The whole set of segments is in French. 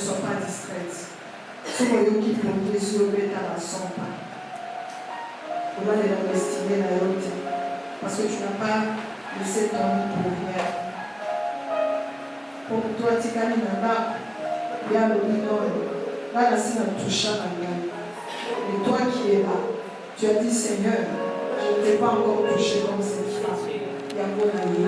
sois pas distraite. Ce royaume qui compte sur le bête à la sombre. On va les estimer la haute. Parce que tu n'as pas laissé ton lit pour rien. Pour toi, tu as mis un arbre. Il y a le mineur. Là, la scène a touché à la main. Et toi qui es là, tu as dit, Seigneur, je ne t'ai pas encore touché comme cette femme. Il y a bon ami.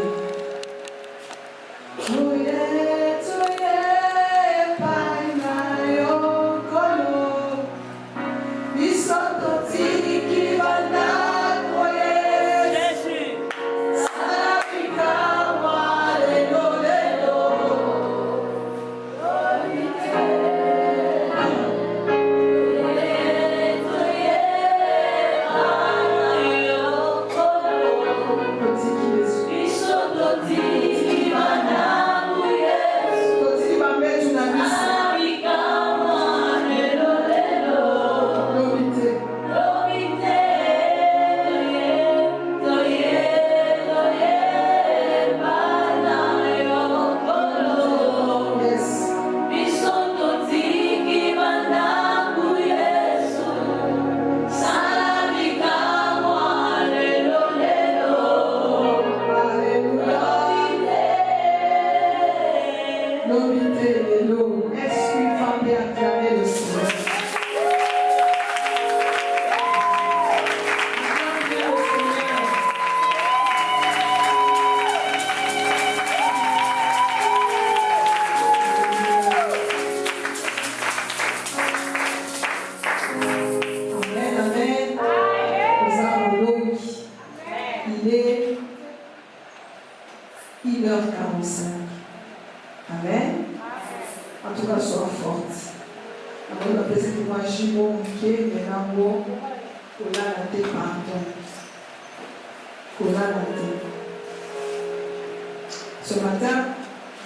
Ce matin,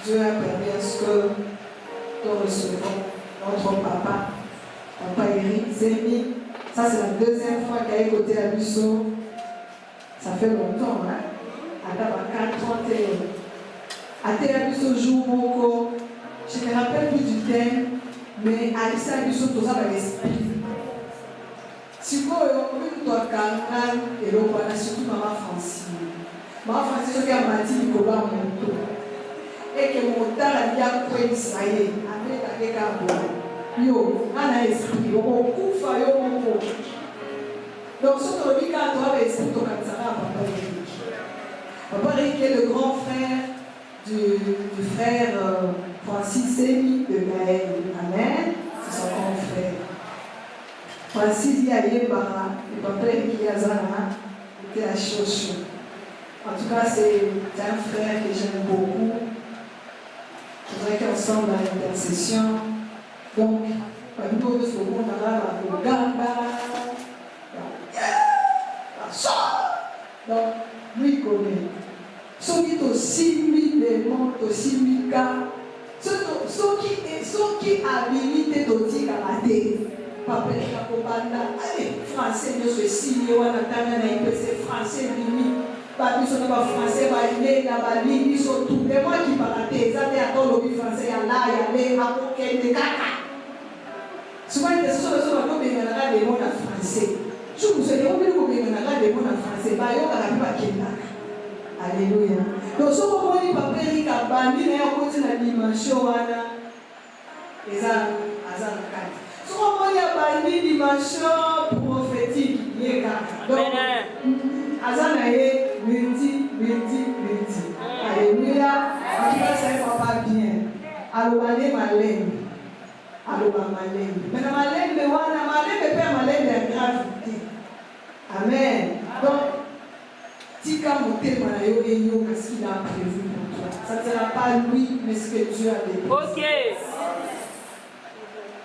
Dieu a permis à ce que nous recevons notre papa, Papa Eric Zemi. Ça, c'est la deuxième fois qu'il a écouté la Busso. Ça fait longtemps, hein? À 4-31. À la Busso jour beaucoup. Je ne me rappelle plus du thème, mais à la Busso, tout ça va l'esprit. Si vous avez un et l'eau, surtout Maman Francine. Maman Francine, qui a bâti Nicolas Monto. Et que mon temps a dit à quoi Israël, avec la Gabo. Yo, on a esprit, on coupe, on coupe. Donc, ce que tu as toi, l'esprit, tu as Papa Eric. Papa Eric est le grand frère du frère Francis Zemi de Gaël. Amen. C'est son grand frère. Francis Yayebara, et Papa Eric Yazana, était à Chocho. En tout cas, c'est un frère que j'aime beaucoup. Je voudrais qu'ensemble à l'intercession. Donc, nous de ce monde là, la Uganda, la soeur. Donc, lui connaît. Ceux qui ont 6 000 démons, 6 000 cas, ceux qui habilitent au tir à la tête. Papa allez, français, nous sommes 6 000, on a c'est français, limite. Pas du tout français, il y a des lignes, ils sont tous les mois qui parlent. Ils ont des français, il y a là, il y a là, il y a caca. Souvent, il y a des mots en français. Je vous ai dit, on peut des mots en français. Alléluia. Donc, ce moment où Papa Eric a banni, il y a une dimension. Et ça, ce moment où il y a banni une dimension prophétique. Donc, Azanae, multi. Alléluia. En tout cas, c'est pas bien. Alors, allez, malène. Mais la malène, est gravité. Amen. Donc, Tika Moté Manayo et Yo, qu'est-ce qu'il a prévu pour toi? Ça ne sera pas lui, mais ce que Dieu a déposé. Ok.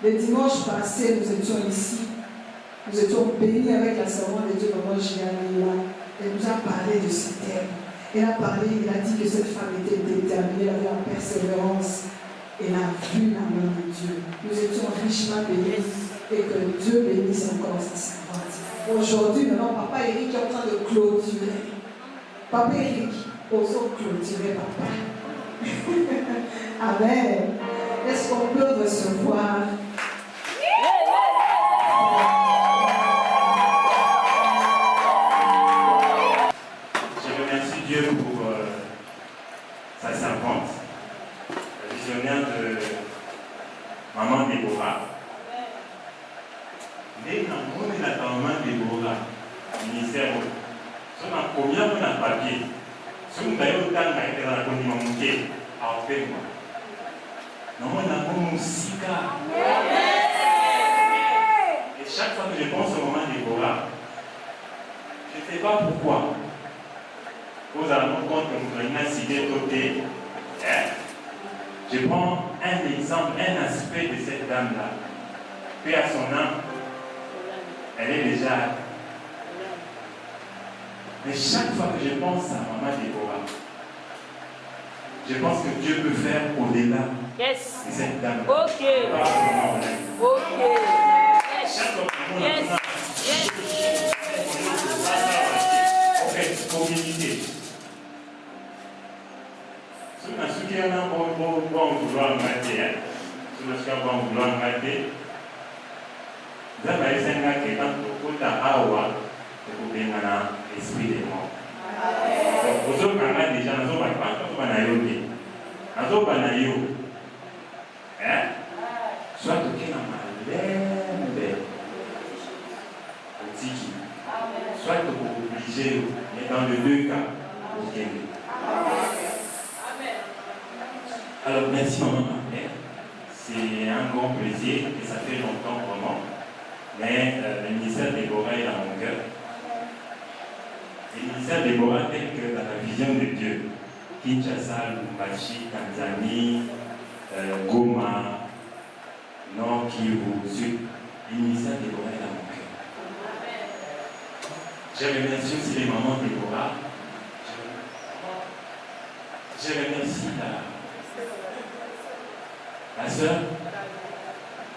Le dimanche passé, nous étions ici. Nous étions bénis avec la servante de Dieu, Maman Gianella. Elle nous a parlé de ce thème. Elle a parlé, elle a dit que cette femme était déterminée, elle avait la persévérance. Elle a vu la main de Dieu. Nous étions richement bénis et que Dieu bénisse encore sa servante. Aujourd'hui, maintenant, Papa Eric est en train de clôturer. Papa Eric, osons clôturer, Papa. Amen. Est-ce qu'on peut recevoir? Je remercie Dieu pour sa servante, la visionnaire de Maman Déborah. Dès qu'on est la maman Déborah, ministère, si on a combien de papier, si on a eu autant de temps à communiquer, à faire quoi? Non, on a comme Sika. Et chaque fois que je pense au moment Déborah, je ne sais pas pourquoi. Vous allez nous compte que nous avons cité côté. Je prends un exemple, un aspect de cette dame-là. Puis à son âme, elle est déjà. Mais chaque fois que je pense à Maman Déborah, je pense que Dieu peut faire au-delà de cette dame. Ok. Chaque fois que on fait communiquer. Si on a ce qui est là, bon vouloir mater, si on a ce qui est bon vouloir mater, vous avez un gars qui est dans le côté à Awa, pour bien l'esprit des morts. Donc, vous avez déjà, nous avons soit toqué dans ma lèvre, soit obligé, mais dans les deux cas, vous gagnez. Alors, merci maman, ma mère. C'est un grand plaisir et ça fait longtemps vraiment. Mais le ministère Déborah est dans mon cœur. Le ministère Déborah tel que dans la vision de Dieu, Kinshasa, Lubumbashi, Tanzanie, Goma, Nord, Kivu, Sud, le ministère Déborah est dans mon cœur. Je remercie aussi les mamans Déborah. Je remercie la sœur.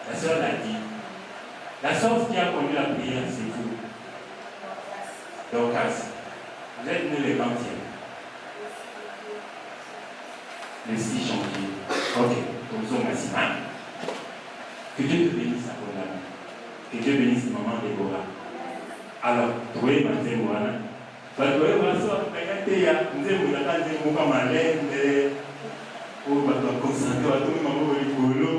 La sœur l'a dit. La sœur qui a connu la prière, c'est vous. Dorcas, vous êtes né le 20e. Le 6 janvier. Ok, Tonso Massima. Que Dieu te bénisse à ton âme. Que Dieu bénisse maman Déborah. Alors, trouvez ma témoigne. Vous voyez, voilà ça, vous avez vous comme à l'aide, vous avez concentré à tout le monde au rigolo.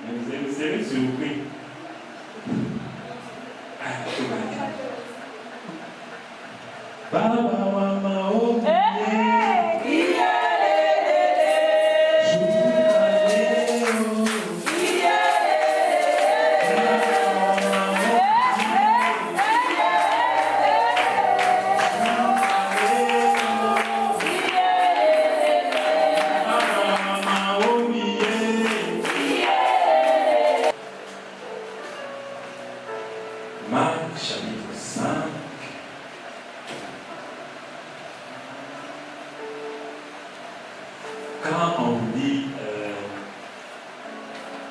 Mais vous serez surpris. Baba Wama O chapitre 5. Quand on vous dit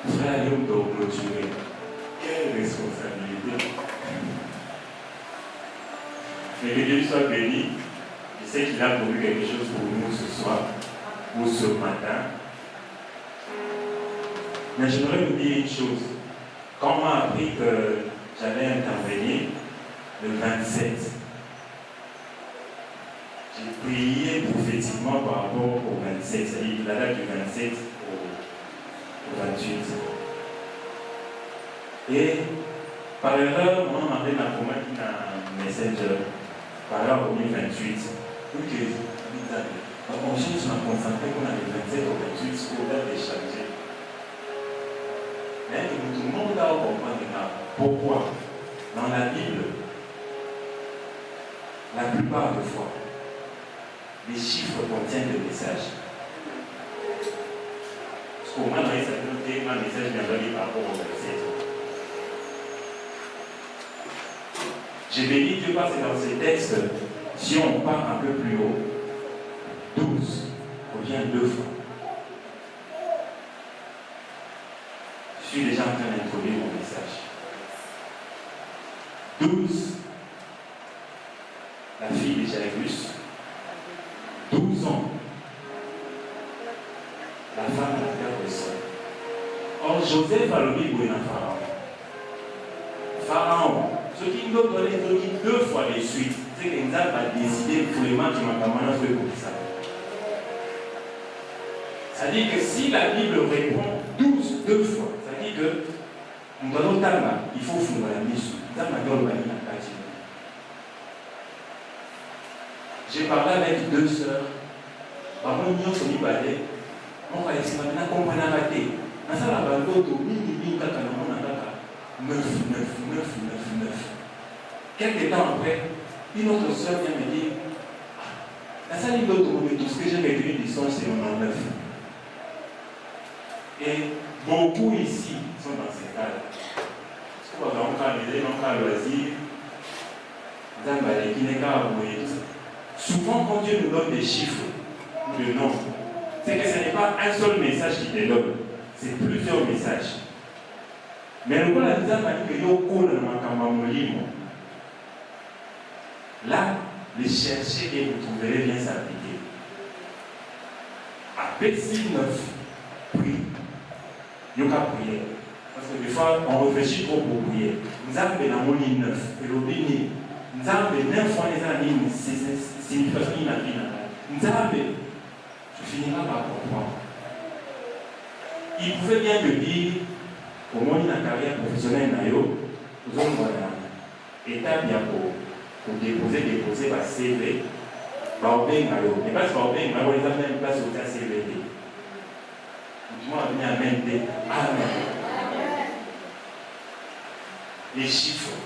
frère Yom doit clôturer, quelle responsabilité. Mais que Dieu soit béni. Je sais qu'il a prévu quelque chose pour nous ce soir ou ce matin. Mais j'aimerais vous dire une chose. Quand on m'a appris que j'allais intervenir le 27, j'ai prié prophétiquement par rapport au 27, c'est-à-dire la date du 27 au 28. Et par erreur, on m'a demandé ma commande dans Messenger, par erreur au 28. Donc, on cherche à concentrer qu'on a le 27 au 28 pour date de charger. Mais tout le monde doit comprendre pourquoi. Dans la Bible, la plupart des fois, les chiffres contiennent des messages. Parce qu'au moins, dans les un message viendra par rapport au verset. J'ai béni Dieu parce que dans ces textes, si on part un peu plus haut, 12 revient 2 fois. Je suis déjà en train d'introduire mon message. 12, la fille de Jairus. 12 ans, la femme à la terre de de sang. Or, Joseph a le Bible dans Pharaon. Pharaon, ce qui nous donne deux fois de suite, c'est que nous avons décidé vraiment qu'il m'a fait comme ça. Ça dit que si la Bible répond 2 fois, ça dit que nous allons il faut fondre la mission. Nous allons dans le j'ai parlé avec 2 sœurs. Par contre, nous sommes allés. On va essayer de comprendre la tête. Dans ça, la bande de 9. Quelques temps après, une autre sœur vient me dire dans ça, tout ce que j'ai retenu du son, c'est 9. Et beaucoup ici sont dans ces cas-là. Parce qu'on va encore les encore loisir, souvent, quand Dieu nous donne des chiffres ou des nombres, c'est que ce n'est pas un seul message qui te donne, c'est plusieurs messages. Mais le la deuxième année que là, les chercher et vous trouverez bien s'appliquer. À P6 9, prie. Il y a prier. Parce que des fois, on réfléchit trop pour prier. Nous avons la moline 9, et le béni. Nous avons 9 fois les années, c'est une façon inatteignable. Nous avons, tu finiras par comprendre. Il pouvait bien te dire, au moins dans la carrière professionnelle, nous avons étape pour déposer ma CV, mais pas si on a même place au CV. Du moins, on a même des Amen. Les chiffres.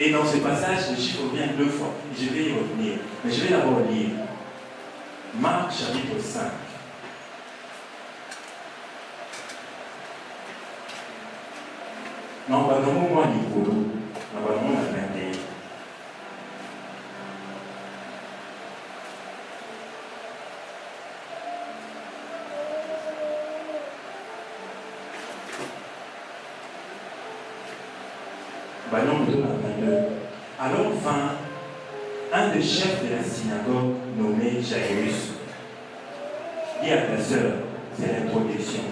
Et dans ce passage, le chiffre revient 2 fois. Je vais y revenir. Mais je vais d'abord lire Marc chapitre 5. Non, pas dans mon mois Nicolo. Non, pas dans mon 21. Alors vint un des chefs de la synagogue nommé Jairus. Dis à ta sœur, c'est l'introduction.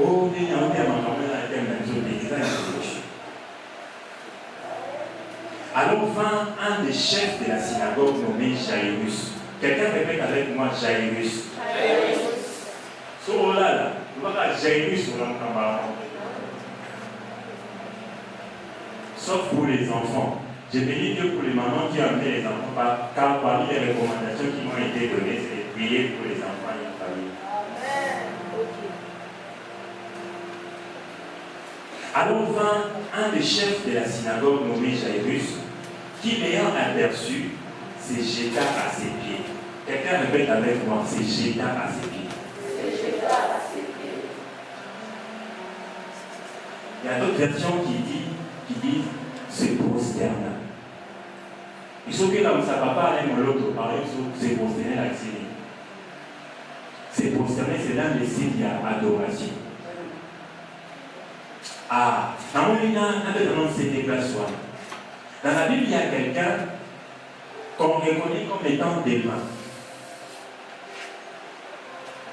Oh, il y a un terme alors vint un des chefs de la synagogue nommé Jairus. Quelqu'un répète avec moi Jairus. Jairus. So là, tu vois Jairus sur l'encamarade. Sauf pour les enfants. J'ai béni Dieu pour les mamans qui ont amené les enfants, car parmi les recommandations qui m'ont été données, c'est de prier pour les enfants et la famille. Alors vint un des chefs de la synagogue nommé Jairus, qui l'ayant aperçu, se jeta à ses pieds. Quelqu'un répète avec moi, se jeta à ses pieds. Se jeta à ses pieds. Il y a d'autres versions qui disent se prosterna. Il faut que là où ça va pas aller dans l'autre, par exemple, se prosterner la Syrie. Se prosterner, c'est dans les signes d'adoration. Ah, dans mon livre, dans la Bible, il y a quelqu'un qu'on reconnaît comme étant défunt.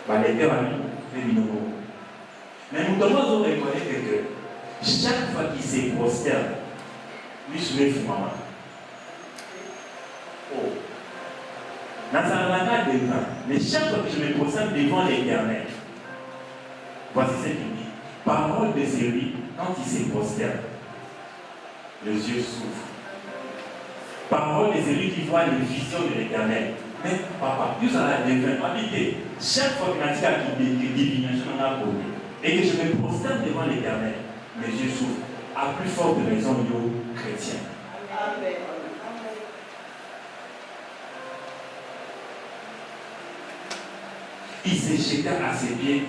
Mais nous devons reconnaître que chaque fois qu'il se prosterne, lui soulève maman. Oh. Dans un langage défunt, mais chaque fois que je me prosterne devant l'Éternel, voici ce qu'il dit. Parole de celui, quand il se prosterne, les yeux s'ouvrent. Parole de celui qui voit les visions de l'Éternel. Mais papa, plus à la défunt, habité. Chaque fois que je dis divination en a posé, et que je me prosterne devant l'Éternel, mes yeux s'ouvrent. À plus forte raison, yo chrétien. Amen. Il se jeta à ses pieds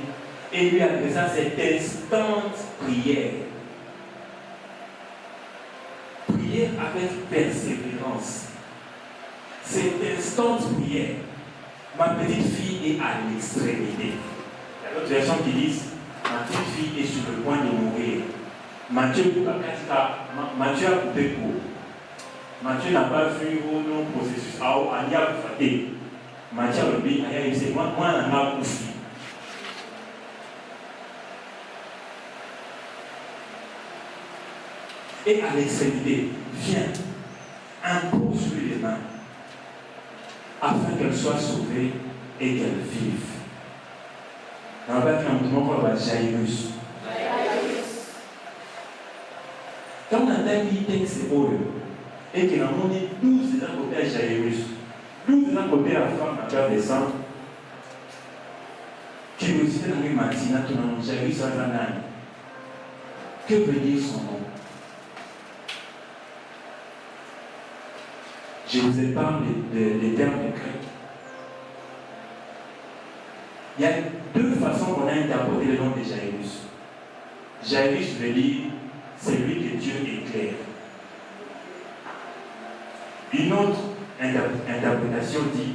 et lui adressa cette instante prière. Prière avec persévérance. Cette instante prière, ma petite fille est à l'extrémité. Il y a d'autres versions qui disent, ma petite fille est sur le point de mourir. Mathieu a coupé court. Mathieu n'a pas vu nos processus à Ania Faté. Matthieu Lobi, c'est moi, on a bouffé. Et à l'extrémité, viens, impose sur les mains, afin qu'elle soit sauvée et qu'elle vive. Dans le bas, on va Jairus. Quand on a dit texte et qu'il a monté 12 ans côté à Jairus, 12 ans côté à la femme à faire descendre, curiosité dans le matin, tout le monde, Jairus a un âne. Que veut dire son nom? Je vous épargne des termes de grec. Il y a deux façons qu'on a interprété le nom de Jairus. Jairus veut dire celui que Dieu éclaire. Une autre interprétation dit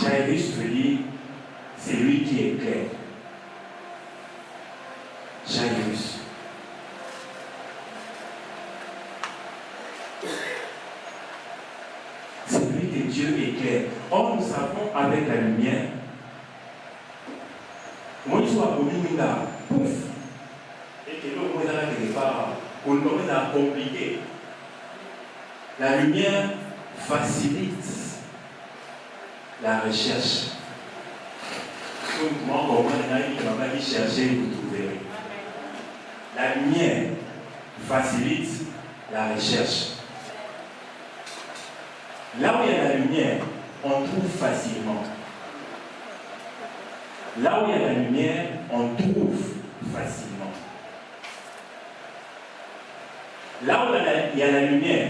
Jairus veut dire celui qui éclaire. Jairus. Celui que Dieu éclaire. Or, nous savons avec la lumière, moi je suis à pouf, et que l'eau est là quelque part, on commence à compliquer. La lumière facilite la recherche. Comment on va aller chercher, vous trouverez. La lumière facilite la recherche. Là où il y a la lumière, on trouve facilement. Là où il y a la lumière, on trouve facilement. Là où il y a la lumière,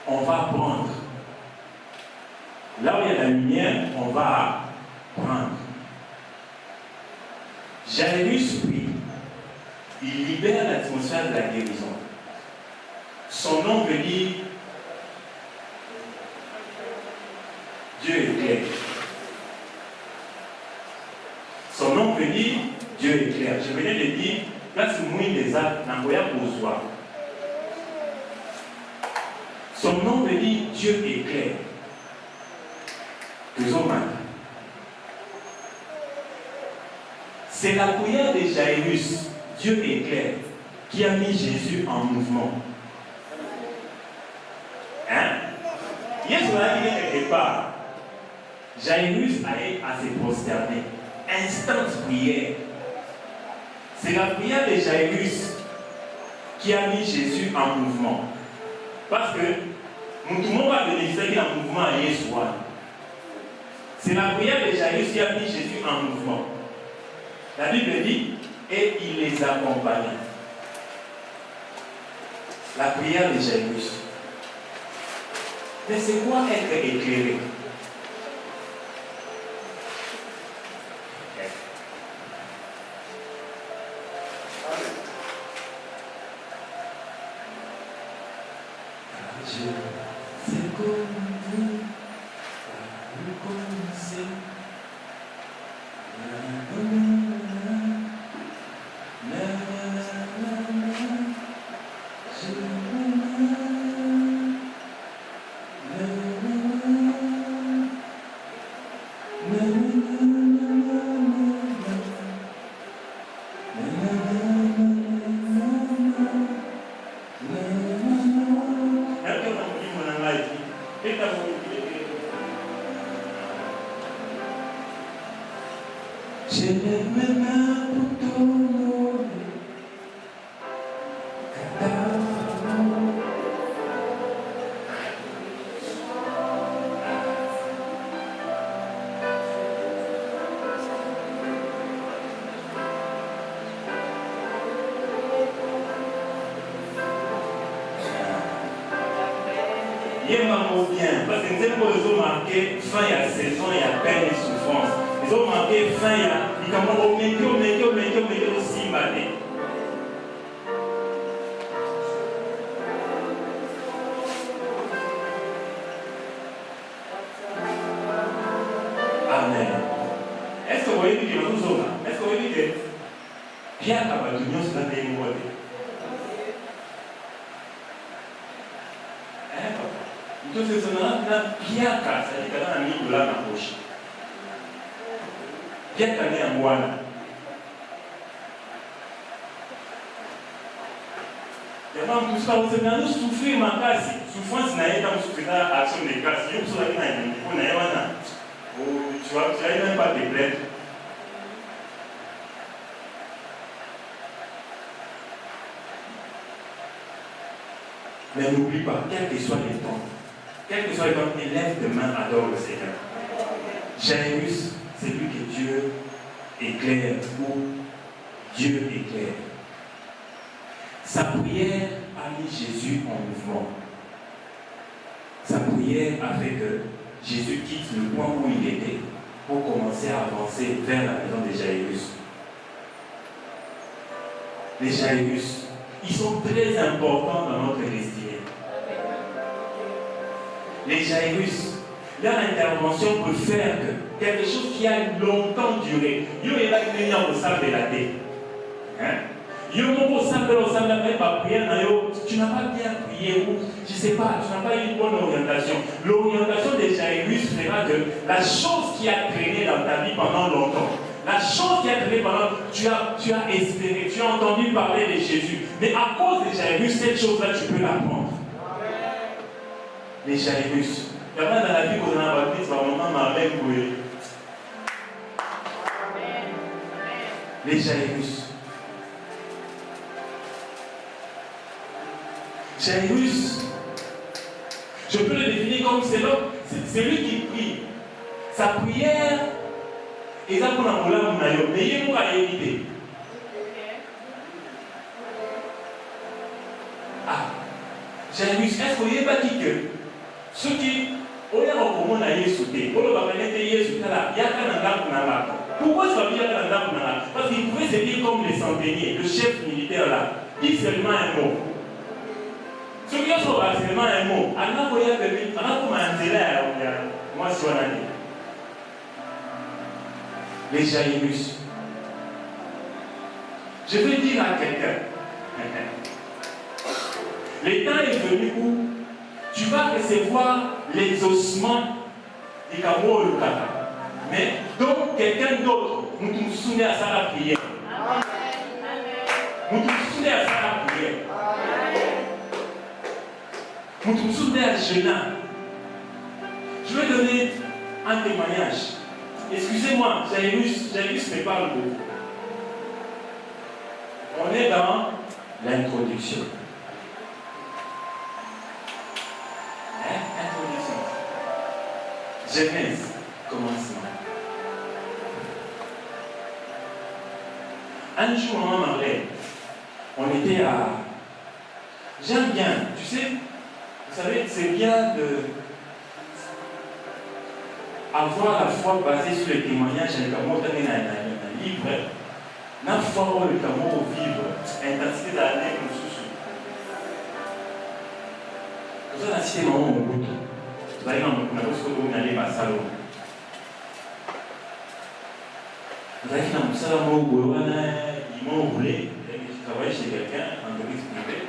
on va prendre. Là où il y a la lumière, on va prendre. Jairus prie. Il libère l'atmosphère de la guérison. Son nom veut dire Dieu éclaire. Son nom veut dire Dieu éclaire. Je venais de dire, place mouille des actes, n'envoya pour soi. Son nom veut dire Dieu éclaire. C'est la prière de Jairus, Dieu éclaire, qui a mis Jésus en mouvement. Hein? Hier, on a dit quelque part. Jairus allait à se prosterner. Instant prière. C'est la prière de Jairus qui a mis Jésus en mouvement. Parce que tout le monde va bénéficier en mouvement à Yeshua. C'est la prière de Jairus qui a mis Jésus en mouvement. La Bible dit, et il les accompagnait. La prière de Jairus. Mais c'est quoi être éclairé? C'est comme vous, vous connaissez. Bien, parce que nous avons marqué fin il y a saison, il y a peine et souffrance. Ils ont marqué fin il y a aussi malé. Amen. Est-ce que vous voyez que nous sommes là? Est-ce que vous voyez que Pierre Kabadunion se l'a démodé? tout ce qu'on a bien cassé, c'est-à-dire qu'on a mis de là dans la poche. Bien calé en Moana. Et avant tout ça, vous avez souffrir ma casse. Souffrance n'a pas souffrir l'action de grâce. Il y a aussi la vie dans le niveau. Tu vois, tu n'as même pas de plainte. Mais n'oublie pas, quel que soit les temps, élève de main, adore le Seigneur. Jairus, c'est lui que Dieu éclaire, ou Dieu éclaire. Sa prière a mis Jésus en mouvement. Sa prière a fait que Jésus quitte le point où il était pour commencer à avancer vers la maison de Jairus. Les Jairus, ils sont très importants dans notre destinée. Les Jairus, leur intervention peut faire que quelque chose qui a longtemps duré, il y a une au salle de la tête. Tu n'as pas bien prié ou je ne sais pas, tu n'as pas eu une bonne orientation. L'orientation de Jairus fera que la chose qui a traîné dans ta vie pendant longtemps, la chose qui a traîné pendant, tu as espéré, tu as entendu parler de Jésus. Mais à cause de Jairus, cette chose-là, tu peux l'apprendre. Les Jairus. Il y en a dans la vie qu'on a baptisé, c'est vraiment marrant pour eux. Les Jairus. Jairus, je peux le définir comme c'est lui qui prie. Sa prière est là pour la moula munayo, mais il n'est pas évité. Ah, Jairus, est-ce que vous n'avez pas dit que ceux qui ont comment on a sauté, pour le baptême sauté là, il y a qu'un endroit pour la. Pourquoi ça veut dire qu'un endroit pour la? Parce qu'il pouvait se dire comme les centeniers, le chef militaire là, dit seulement un mot. Ce qui est seulement un mot, moi je suis un ami. Les Jairus. Je veux dire à quelqu'un, le temps est venu où tu vas recevoir l'exaucement du Kamo Lukaka. Mais donc quelqu'un d'autre, nous nous souvenons à ça la prière. Nous nous souvenons à ça la prière. Nous nous souvenons à Jéna. Je vais donner un témoignage. Excusez-moi, Jairus me parle beaucoup. On est dans l'introduction. Introduction. Genèse, commencement. Un jour, maman Marlène, on était à... J'aime bien, tu sais, vous savez, c'est bien de avoir la foi basée sur le témoignage et le Cameroun dans un livre. La foi où le Cameroun vivre, intensité d'année comme sous. Vous avez cité maman Mobutu. Vous allez dans le Cameroun, allez à Salon. Vous allez dans le Salon, ils m'ont roulé. Je travaillais chez quelqu'un, en entreprise privée.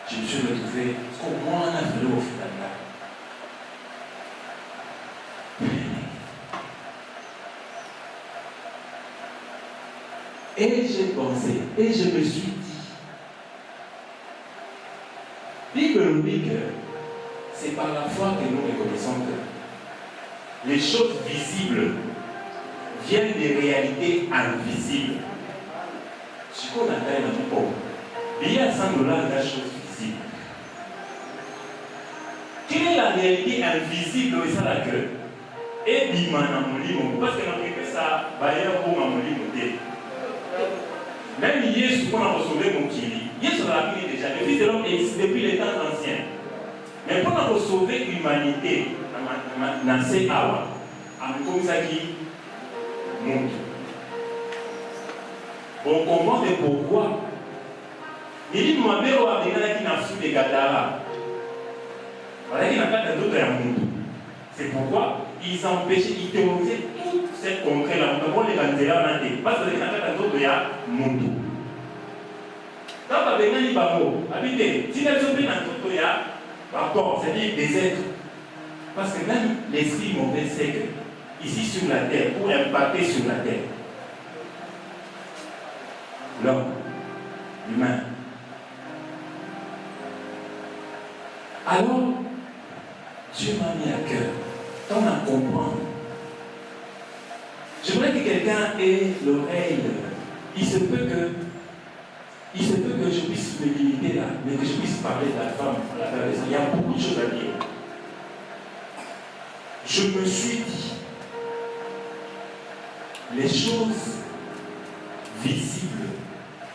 Je me suis retrouvé, comment on a fait au final là? Et j'ai pensé, et je me suis dit, Bible dit que c'est par la foi que nous reconnaissons que les choses visibles viennent des réalités invisibles. Ce qu'on appelle un pauvre. Il y a $100 de la chose visible. Quelle est la réalité invisible de ça la gueule? Et bimana molimo, parce que notre ça va y avoir un molimo. Même Jésus, qu'on a sauvé mon kili, Jésus l'a vu déjà, le Fils de l'homme existe depuis les temps anciens. Mais pour nous sauver l'humanité, dans ces awa, comme ça qui monte. On comprend pourquoi. Il dit, moi, je vais qui n'a fou des Gadara. Voilà qu'il n'a pas d'autre à monde. C'est pourquoi ils empêchaient, ils terrorisaient tout cette concret-là. On les Gadara, parce que les Gadara d'autres à monde. Quand on a des gens habitez, si les gens ont pris un tout, rapport, c'est-à-dire des êtres. Parce que même l'esprit mauvais sait que, ici sur la terre, pour impacter sur la terre, l'homme, l'humain. Alors, Dieu m'a mis à cœur, tant à comprendre. J'aimerais que quelqu'un ait l'oreille. Il se peut que je puisse me limiter là, mais que je puisse parler de la femme. Il y a beaucoup de choses à dire. Je me suis dit, les choses visibles,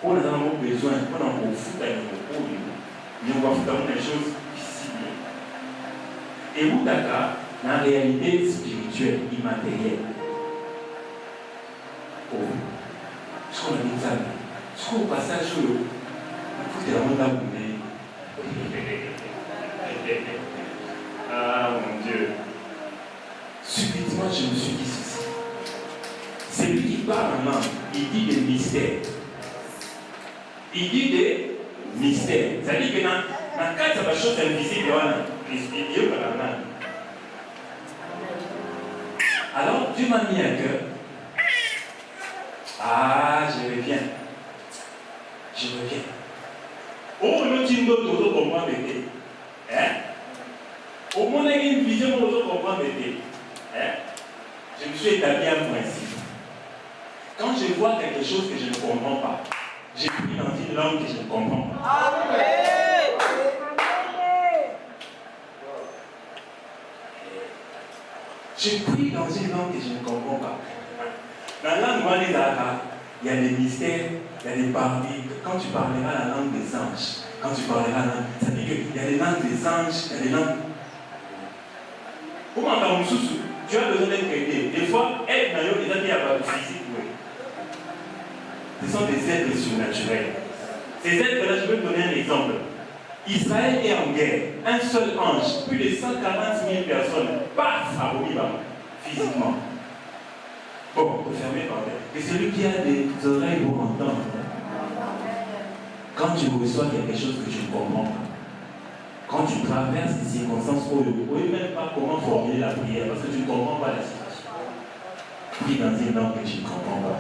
on a besoin, on a fout à mais on va foutre des choses visibles. Et Moutaka, dans la réalité spirituelle, immatérielle. Oh, ce qu'on a dit ça, ce qu'on passage, c'est la montagne. Ah mon Dieu. Subitement, je me suis dit ceci. C'est lui qui parle en langue, il dit des mystères. Il dit des mystères. C'est-à-dire que dans quatre choses invisibles, il y a la langue. Alors, Dieu m'a mis à cœur. Ah, je reviens. Je reviens. Oh, le timbo, tu dois comprendre, bébé. Hein? Au moins, il y a une vision, tu dois comprendre, bébé. Hein? Je me suis établi un principe. Quand je vois quelque chose que je ne comprends pas, j'ai pris dans une langue que je ne comprends pas. Amen. J'ai pris dans une langue que je ne comprends pas. Dans la langue Wanezaka, il y a des mystères, il y a des parties. Quand tu parleras la langue des anges, quand tu parleras la langue, ça veut dire qu'il y a des langues des anges, il y a des langues. Comment tu as besoin d'être aidé. Des fois, être dans les gens qui n'ont pas de physique, oui. Ce sont des êtres surnaturels. Ces êtres-là, je vais te donner un exemple. Israël est en guerre. Un seul ange, plus de 140 000 personnes, paf, à Bomibama, physiquement. Bon, on peut fermer par terre. Et celui qui a des oreilles pour entendre, quand tu reçois quelque chose que tu ne comprends pas, quand tu traverses des circonstances où tu ne sais même pas comment formuler la prière parce que tu ne comprends pas la situation. Prie dans une langue que tu ne comprends pas.